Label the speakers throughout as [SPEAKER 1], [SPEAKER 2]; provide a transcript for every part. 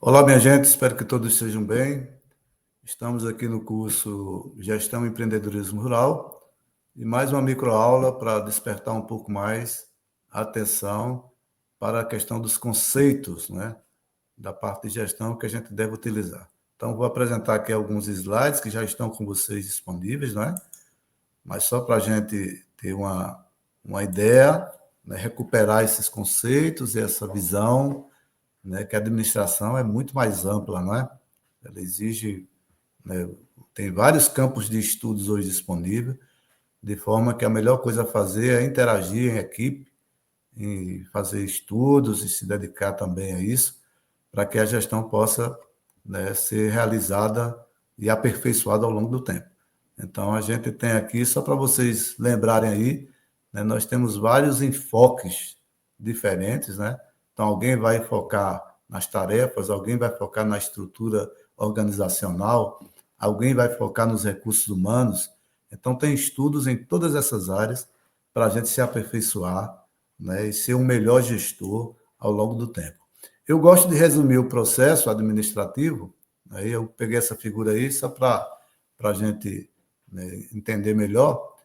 [SPEAKER 1] Olá, minha gente, espero que todos estejam bem. Estamos aqui no curso Gestão e Empreendedorismo Rural e mais uma microaula para despertar um pouco mais a atenção para a questão dos conceitos, né, da parte de gestão que a gente deve utilizar. Então, vou apresentar aqui alguns slides que já estão com vocês disponíveis, né? Mas só para a gente ter uma ideia, né, recuperar esses conceitos e essa visão, né, que a administração é muito mais ampla, não é? Ela exige, né, tem vários campos de estudos hoje disponíveis, de forma que a melhor coisa a fazer é interagir em equipe, e fazer estudos e se dedicar também a isso, para que a gestão possa, né, ser realizada e aperfeiçoada ao longo do tempo. Então, a gente tem aqui, só para vocês lembrarem aí, né, nós temos vários enfoques diferentes, né? Então, alguém vai focar nas tarefas, alguém vai focar na estrutura organizacional, alguém vai focar nos recursos humanos. Então, tem estudos em todas essas áreas para a gente se aperfeiçoar, né, e ser um melhor gestor ao longo do tempo. Eu gosto de resumir o processo administrativo, aí eu peguei essa figura aí só para a gente, né, entender melhor.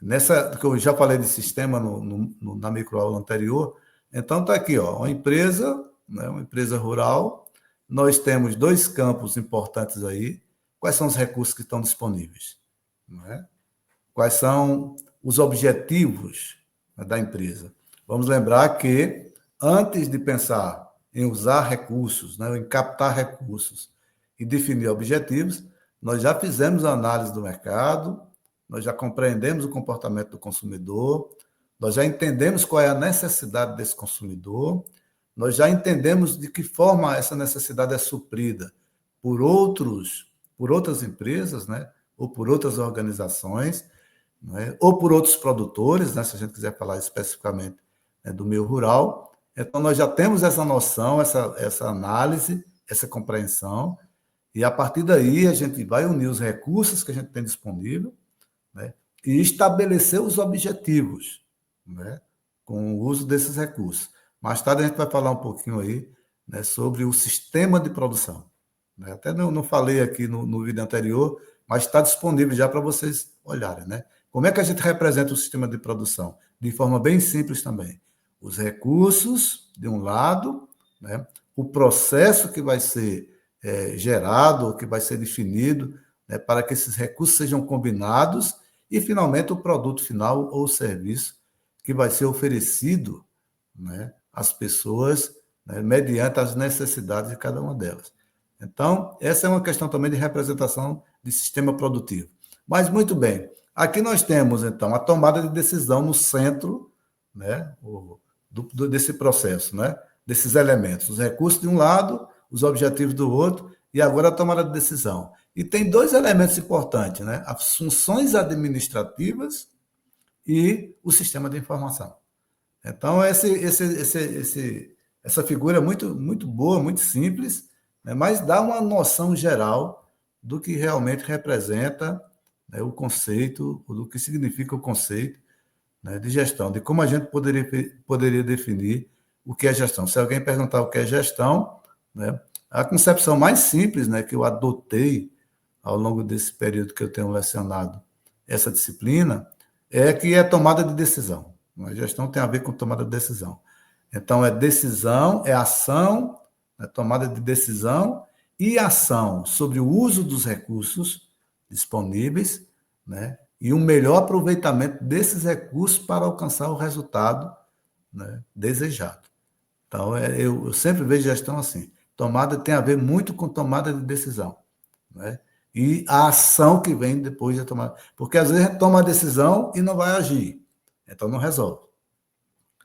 [SPEAKER 1] Nessa, que eu já falei de sistema na microaula anterior, então está aqui, ó, uma empresa, né, uma empresa rural, nós temos dois campos importantes aí. Quais são os recursos que estão disponíveis? Né? Quais são os objetivos, né, da empresa? Vamos lembrar que, antes de pensar em usar recursos, né, em captar recursos e definir objetivos, nós já fizemos a análise do mercado, nós já compreendemos o comportamento do consumidor, nós já entendemos qual é a necessidade desse consumidor, nós já entendemos de que forma essa necessidade é suprida por outras empresas, né, ou por outras organizações, né, ou por outros produtores, né, se a gente quiser falar especificamente, né, do meio rural. Então, nós já temos essa noção, essa análise, essa compreensão, e a partir daí a gente vai unir os recursos que a gente tem disponível, né, e estabelecer os objetivos, né, com o uso desses recursos. Mais tarde a gente vai falar um pouquinho aí, né, sobre o sistema de produção. Né? Até não falei aqui no vídeo anterior, mas está disponível já para vocês olharem. Né? Como é que a gente representa o sistema de produção? De forma bem simples também. Os recursos, de um lado, né, o processo que vai ser gerado, que vai ser definido, né, para que esses recursos sejam combinados e, finalmente, o produto final ou serviço que vai ser oferecido, né, às pessoas, né, mediante as necessidades de cada uma delas. Então, essa é uma questão também de representação de sistema produtivo. Mas, muito bem, aqui nós temos, então, a tomada de decisão no centro, né, desse processo, né, desses elementos. Os recursos de um lado, os objetivos do outro, e agora a tomada de decisão. E tem dois elementos importantes, né, as funções administrativas e o sistema de informação. Então, essa figura é muito boa, muito simples, né, mas dá uma noção geral do que realmente representa, né, o conceito, do que significa o conceito, né, de gestão, de como a gente poderia definir o que é gestão. Se alguém perguntar o que é gestão, né, a concepção mais simples, né, que eu adotei ao longo desse período que eu tenho lecionado essa disciplina, é que é tomada de decisão. A gestão tem a ver com tomada de decisão. Então, é decisão, é ação, é tomada de decisão e ação sobre o uso dos recursos disponíveis, né, e um melhor aproveitamento desses recursos para alcançar o resultado, né, desejado. Então, eu sempre vejo gestão assim. Tomada tem a ver muito com tomada de decisão, né? E a ação que vem depois da tomada. Porque às vezes a gente toma a decisão e não vai agir. Então não resolve.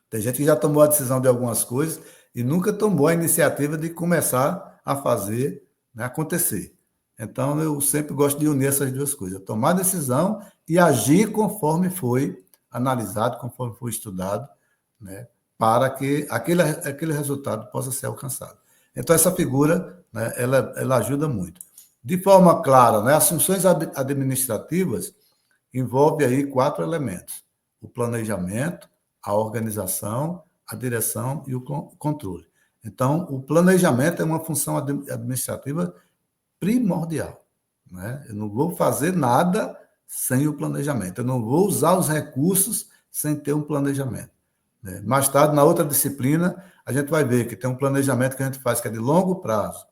[SPEAKER 1] Tem gente que já tomou a decisão de algumas coisas e nunca tomou a iniciativa de começar a fazer, né, acontecer. Então eu sempre gosto de unir essas duas coisas: tomar a decisão e agir conforme foi analisado, conforme foi estudado, né, para que aquele resultado possa ser alcançado. Então essa figura, né, ela ajuda muito. De forma clara, né, as funções administrativas envolvem aí 4 elementos: o planejamento, a organização, a direção e o controle. Então, o planejamento é uma função administrativa primordial, né? Eu não vou fazer nada sem o planejamento. Eu não vou usar os recursos sem ter um planejamento, né? Mais tarde, na outra disciplina, a gente vai ver que tem um planejamento que a gente faz que é de longo prazo,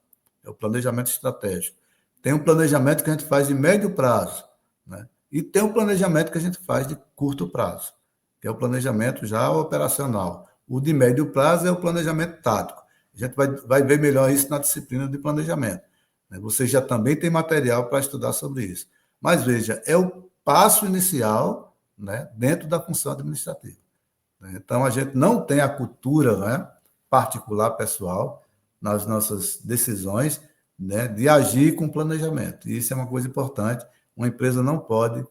[SPEAKER 1] é o planejamento estratégico. Tem um planejamento que a gente faz de médio prazo, né? E tem um planejamento que a gente faz de curto prazo, que é o planejamento já operacional. O de médio prazo é o planejamento tático. A gente vai ver melhor isso na disciplina de planejamento. Você já também tem material para estudar sobre isso. Mas veja, é o passo inicial, né, dentro da função administrativa. Então, a gente não tem a cultura, né, particular, pessoal, nas nossas decisões, né, de agir com planejamento. E isso é uma coisa importante. Uma empresa não pode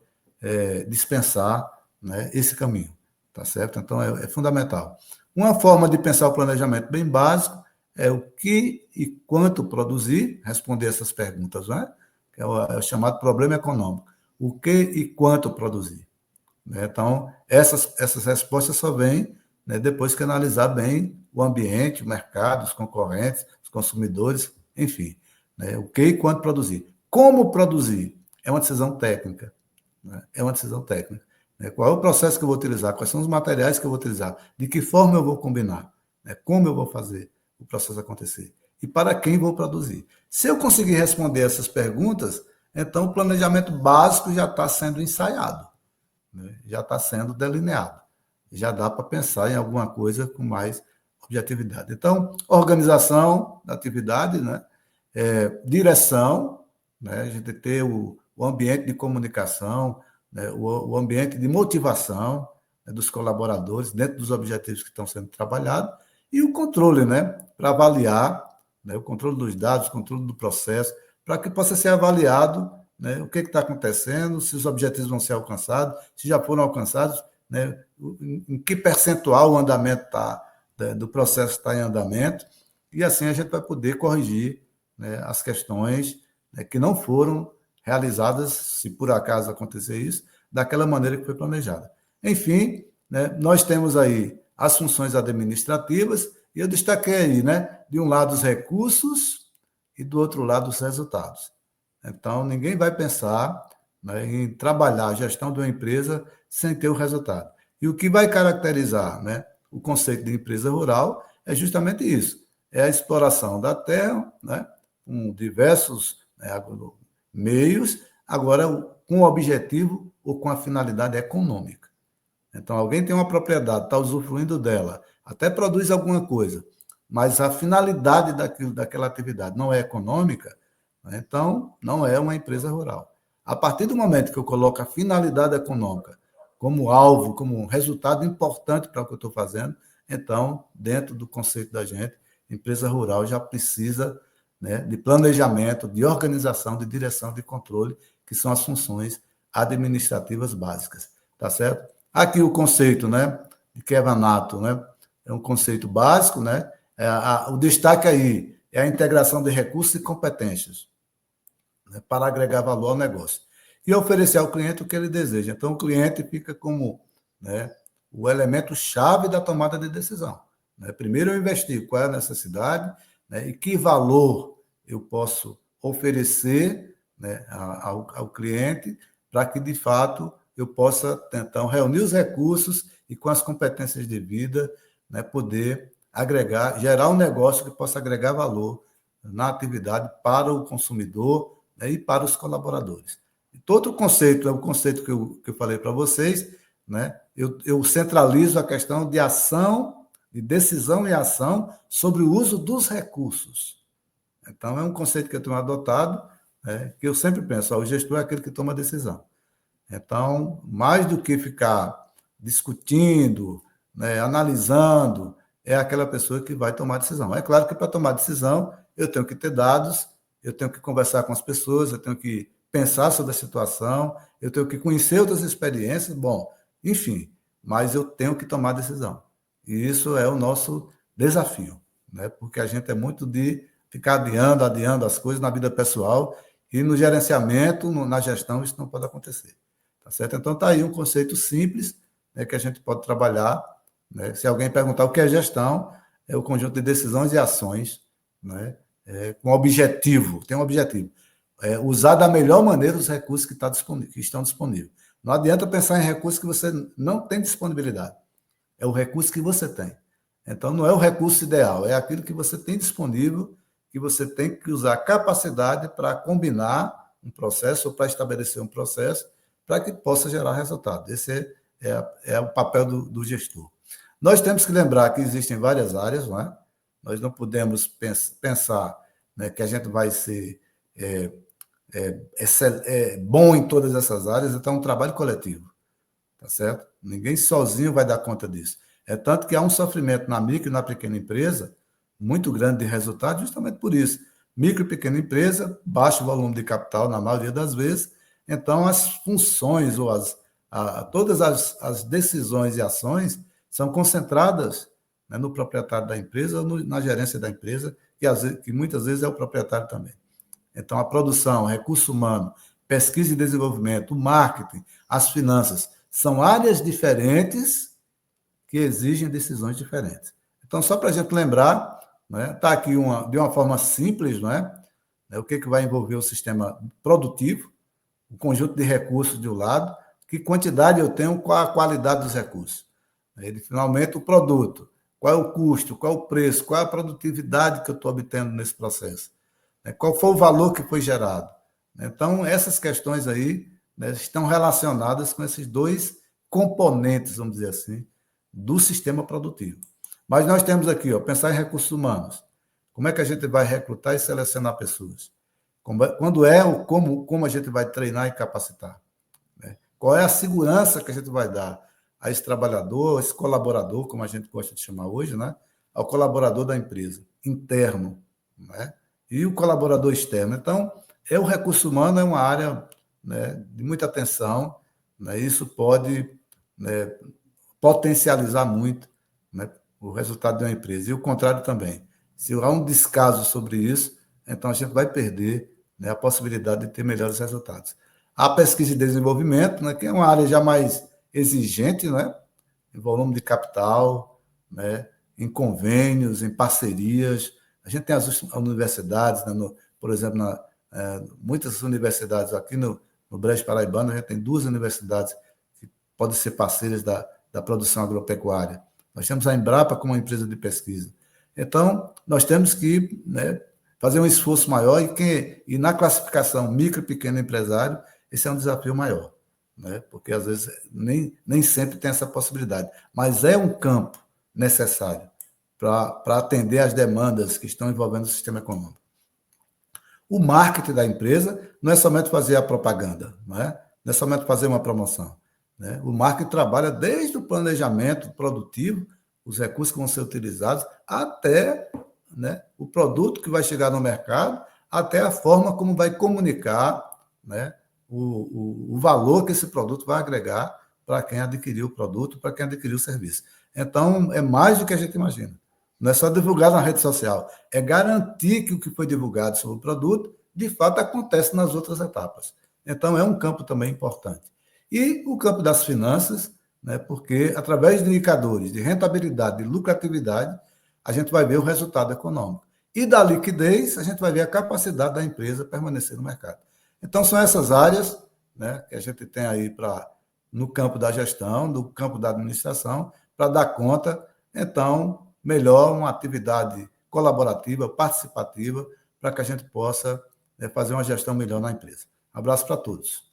[SPEAKER 1] dispensar, né, esse caminho. Tá certo? Então, é fundamental. Uma forma de pensar o planejamento bem básico é o que e quanto produzir, responder essas perguntas, né? Que é o chamado problema econômico. O que e quanto produzir? Né? Então, essas respostas só vêm, né, depois que analisar bem o ambiente, o mercado, os concorrentes, os consumidores, enfim. Né? O que e quanto produzir. Como produzir? É uma decisão técnica. Né? É uma decisão técnica. Né? Qual é o processo que eu vou utilizar? Quais são os materiais que eu vou utilizar? De que forma eu vou combinar? Né? Como eu vou fazer o processo acontecer? E para quem vou produzir? Se eu conseguir responder essas perguntas, então o planejamento básico já está sendo ensaiado, né? Já está sendo delineado. Já dá para pensar em alguma coisa com mais objetividade. Então, organização da atividade, né? Direção, né? A gente ter o ambiente de comunicação, né? O ambiente de motivação, né, dos colaboradores dentro dos objetivos que estão sendo trabalhados, e o controle, né? Para avaliar, né? O controle dos dados, o controle do processo, para que possa ser avaliado, né, o que está acontecendo, se os objetivos vão ser alcançados, se já foram alcançados, né, em que percentual o andamento do processo está em andamento, e assim a gente vai poder corrigir, né, as questões, né, que não foram realizadas, se por acaso acontecer isso, daquela maneira que foi planejada. Enfim, né, nós temos aí as funções administrativas, e eu destaquei aí, né, de um lado os recursos e do outro lado os resultados. Então, ninguém vai pensar, né, em trabalhar a gestão de uma empresa sem ter o resultado. E o que vai caracterizar, né, o conceito de empresa rural é justamente isso: é a exploração da terra, né, com diversos, né, meios, agora com o objetivo ou com a finalidade econômica. Então, alguém tem uma propriedade, está usufruindo dela, até produz alguma coisa, mas a finalidade daquela atividade não é econômica, né? Então não é uma empresa rural. A partir do momento que eu coloco a finalidade econômica como alvo, como um resultado importante para o que eu estou fazendo, então, dentro do conceito da gente, empresa rural já precisa, né, de planejamento, de organização, de direção, de controle, que são as funções administrativas básicas. Tá certo? Aqui o conceito, né, de Kevanato, né, é um conceito básico, né? O destaque aí é a integração de recursos e competências, né, para agregar valor ao negócio e oferecer ao cliente o que ele deseja. Então, o cliente fica como, né, o elemento chave da tomada de decisão. Né? Primeiro, eu investigo qual é a necessidade, né, e que valor eu posso oferecer, né, ao cliente, para que, de fato, eu possa, então, reunir os recursos e, com as competências devidas, né, poder agregar, gerar um negócio que possa agregar valor na atividade para o consumidor, né, e para os colaboradores. E todo o conceito, é o conceito que eu falei para vocês, né, eu centralizo a questão de ação, de decisão e ação sobre o uso dos recursos. Então, é um conceito que eu tenho adotado, né, que eu sempre penso: o gestor é aquele que toma a decisão. Então, mais do que ficar discutindo, né, analisando, é aquela pessoa que vai tomar decisão. É claro que para tomar decisão, eu tenho que ter dados, eu tenho que conversar com as pessoas, eu tenho que pensar sobre a situação, eu tenho que conhecer outras experiências, bom, enfim, mas eu tenho que tomar decisão. E isso é o nosso desafio, né? Porque a gente é muito de ficar adiando as coisas na vida pessoal, e no gerenciamento, na gestão, isso não pode acontecer. Tá certo? Então, está aí um conceito simples, né, que a gente pode trabalhar. Né? Se alguém perguntar o que é gestão, é o conjunto de decisões e ações, né, com objetivo, tem um objetivo, usar da melhor maneira os recursos que estão disponíveis. Não adianta pensar em recursos que você não tem disponibilidade, é o recurso que você tem. Então, não é o recurso ideal, é aquilo que você tem disponível, que você tem que usar capacidade para combinar um processo ou para estabelecer um processo para que possa gerar resultado. Esse é o papel do gestor. Nós temos que lembrar que existem várias áreas, não é? Nós não podemos pensar, né, que a gente vai ser bom em todas essas áreas, então é um trabalho coletivo, tá certo? Ninguém sozinho vai dar conta disso. É tanto que há um sofrimento na micro e na pequena empresa muito grande de resultado justamente por isso. Micro e pequena empresa, baixo volume de capital na maioria das vezes, então as funções ou todas as decisões e ações são concentradas, né, no proprietário da empresa ou na gerência da empresa, que muitas vezes é o proprietário também. Então, a produção, recurso humano, pesquisa e desenvolvimento, o marketing, as finanças, são áreas diferentes que exigem decisões diferentes. Então, só para a gente lembrar, né, está aqui de uma forma simples, não é? O que vai envolver o sistema produtivo, o conjunto de recursos de um lado, que quantidade eu tenho, qual a qualidade dos recursos. Ele, finalmente, o produto, qual é o custo, qual é o preço, qual é a produtividade que eu estou obtendo nesse processo, qual foi o valor que foi gerado. Então, essas questões aí, né, estão relacionadas com esses dois componentes, vamos dizer assim, do sistema produtivo. Mas nós temos aqui, pensar em recursos humanos. Como é que a gente vai recrutar e selecionar pessoas? Como a gente vai treinar e capacitar? Né? Qual é a segurança que a gente vai dar a esse trabalhador, a esse colaborador, como a gente gosta de chamar hoje, né? Ao colaborador da empresa, interno, né? E o colaborador externo. Então, o recurso humano é uma área, né, de muita atenção, né? Isso pode, né, potencializar muito, né, o resultado de uma empresa. E o contrário também. Se há um descaso sobre isso, então a gente vai perder, né, a possibilidade de ter melhores resultados. A pesquisa e desenvolvimento, né, que é uma área já mais exigente, né, em volume de capital, né, em convênios, em parcerias. A gente tem as universidades, né, por exemplo, muitas universidades aqui no Brejo Paraibano, a gente tem 2 universidades que podem ser parceiras da produção agropecuária. Nós temos a Embrapa como uma empresa de pesquisa. Então, nós temos que, né, fazer um esforço maior e na classificação micro e pequeno empresário, esse é um desafio maior, né? Porque às vezes nem sempre tem essa possibilidade, mas é um campo necessário para atender às demandas que estão envolvendo o sistema econômico. O marketing da empresa não é somente fazer a propaganda, não é somente fazer uma promoção, né? O marketing trabalha desde o planejamento produtivo, os recursos que vão ser utilizados, até, né, o produto que vai chegar no mercado, até a forma como vai comunicar, né, o valor que esse produto vai agregar para quem adquiriu o produto, para quem adquiriu o serviço. Então, é mais do que a gente imagina. Não é só divulgar na rede social, é garantir que o que foi divulgado sobre o produto, de fato, acontece nas outras etapas. Então, é um campo também importante. E o campo das finanças, né, porque através de indicadores de rentabilidade, de lucratividade, a gente vai ver o resultado econômico. E da liquidez, a gente vai ver a capacidade da empresa permanecer no mercado. Então, são essas áreas, né, que a gente tem aí no campo da gestão, no campo da administração, para dar conta, então, melhor uma atividade colaborativa, participativa, para que a gente possa, né, fazer uma gestão melhor na empresa. Um abraço para todos.